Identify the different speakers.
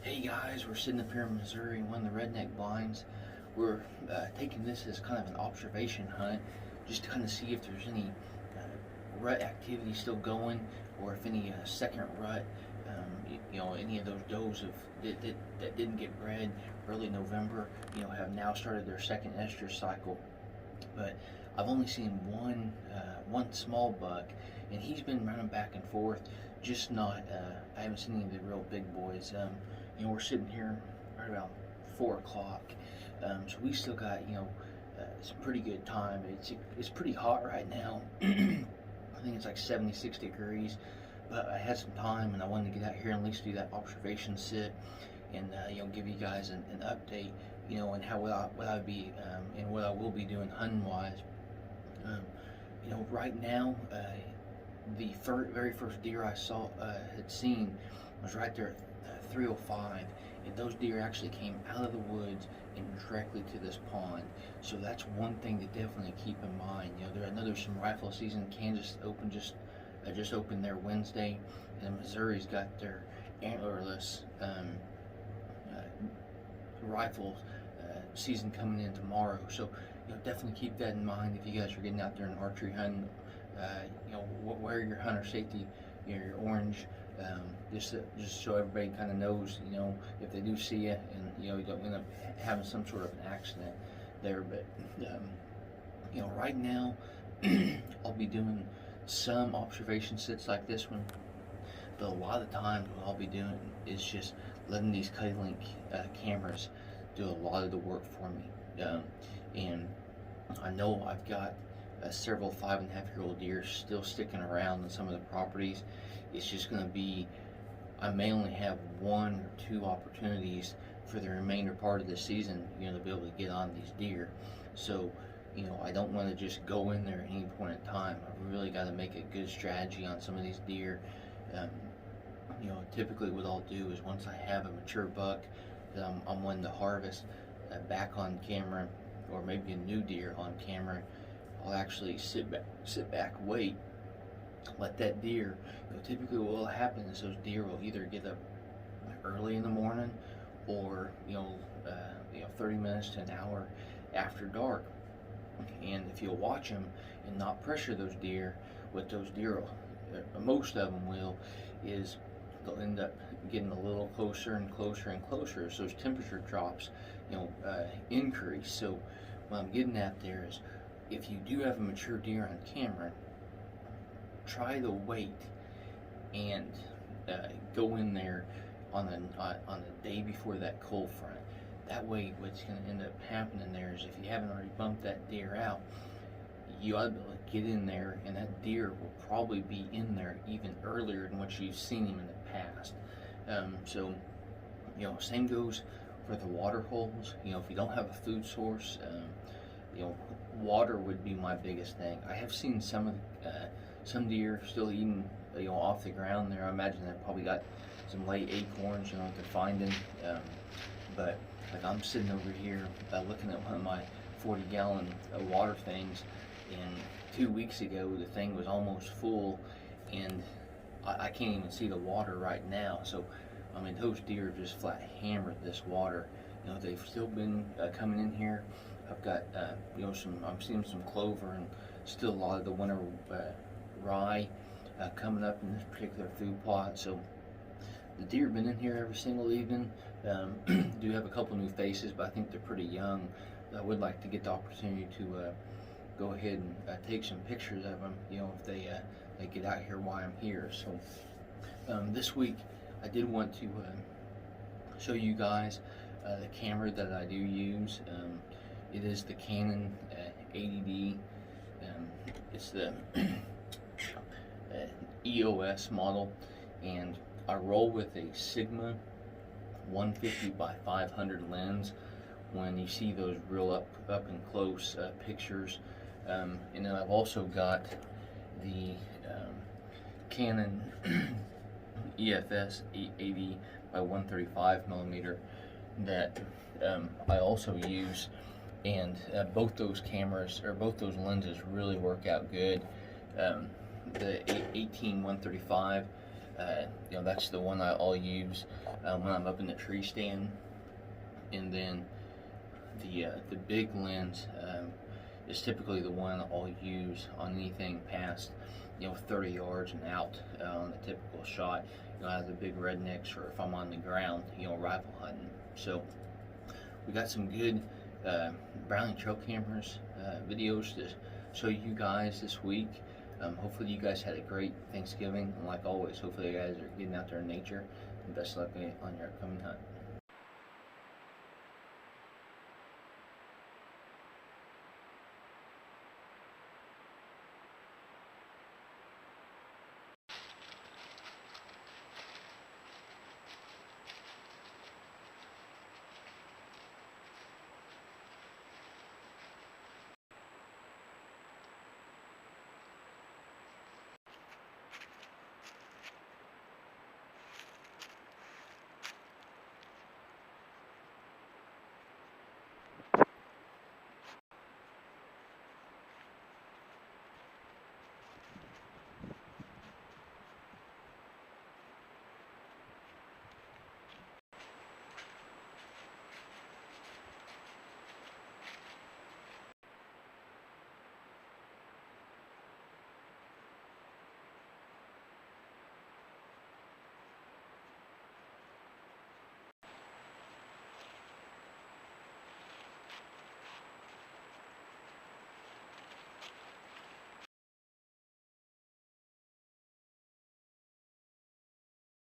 Speaker 1: Hey guys, we're sitting up here in Missouri in one of the redneck blinds. We're taking this as kind of an observation hunt, just to kind of see if there's any rut activity still going, or if any second rut, any of those does that didn't get bred early November, have now started their second estrus cycle. But I've only seen one small buck, and he's been running back and forth. Just not. I haven't seen any of the real big boys. We're sitting here right around 4 o'clock, so we still got some pretty good time. It's pretty hot right now. I think it's like 76 degrees, but I had some time and I wanted to get out here and at least do that observation sit and give you guys an update, and how what I be and what I will be doing hunting wise. Right now, the very first deer I had seen was right there at 305, and those deer actually came out of the woods and directly to this pond. So that's one thing to definitely keep in mind. I know there's some rifle season. Kansas just opened their Wednesday, and Missouri's got their antlerless rifle season coming in tomorrow. So definitely keep that in mind if you guys are getting out there and archery hunting. Wear your hunter safety, your orange, just so everybody kind of knows, if they do see you, and you don't end up having some sort of an accident there. But right now, I'll be doing some observation sits like this one, but a lot of the times what I'll be doing is just letting these K-Link cameras do a lot of the work for me. And I know I've got several 5.5-year-old deer still sticking around on some of the properties. It's just going to be, I may only have 1 or 2 opportunities for the remainder part of the season, to be able to get on these deer. So, I don't want to just go in there at any point in time. I've really got to make a good strategy on some of these deer. Typically what I'll do is once I have a mature buck that I'm wanting to harvest back on camera, or maybe a new deer on camera, I'll actually sit back, wait, let that deer. Typically, what will happen is those deer will either get up early in the morning, or 30 minutes to an hour after dark. And if you'll watch them and not pressure those deer, what those deer, most of them will, is they'll end up getting a little closer and closer and closer as those temperature drops, increase. So what I'm getting at there is, if you do have a mature deer on camera, try to wait and go in there on the day before that cold front. That way, what's going to end up happening there is, if you haven't already bumped that deer out, you ought to be able to get in there, and that deer will probably be in there even earlier than what you've seen him in the past. So, same goes for the water holes. If you don't have a food source, water would be my biggest thing. I have seen some deer still eating, off the ground there. I imagine they probably got some late acorns, if they're finding. But like, I'm sitting over here looking at one of my 40-gallon water things, and 2 weeks ago the thing was almost full, and I can't even see the water right now. So those deer just flat hammered this water. They've still been coming in here. I've got I'm seeing some clover and still a lot of the winter rye coming up in this particular food plot. So the deer have been in here every single evening. Do have a couple new faces, but I think they're pretty young. I would like to get the opportunity to go ahead and take some pictures of them, if they get out here while I'm here. So this week I did want to show you guys the camera that I do use. It is the Canon 80D. It's the EOS model, and I roll with a Sigma 150 by 500 lens when you see those real up and close pictures. And then I've also got the Canon EFS 80 by 135 millimeter that I also use, and both those cameras, or both those lenses, really work out good. The 18 135 That's the one I'll use when I'm up in the tree stand. And then the big lens is typically the one I'll use on anything past 30 yards and out on a typical shot. As the big rednecks, or if I'm on the ground, rifle hunting. So we got some good Browning trail cameras videos to show you guys this week. Hopefully you guys had a great Thanksgiving, and like always, hopefully you guys are getting out there in nature, and best luck on your upcoming hunt.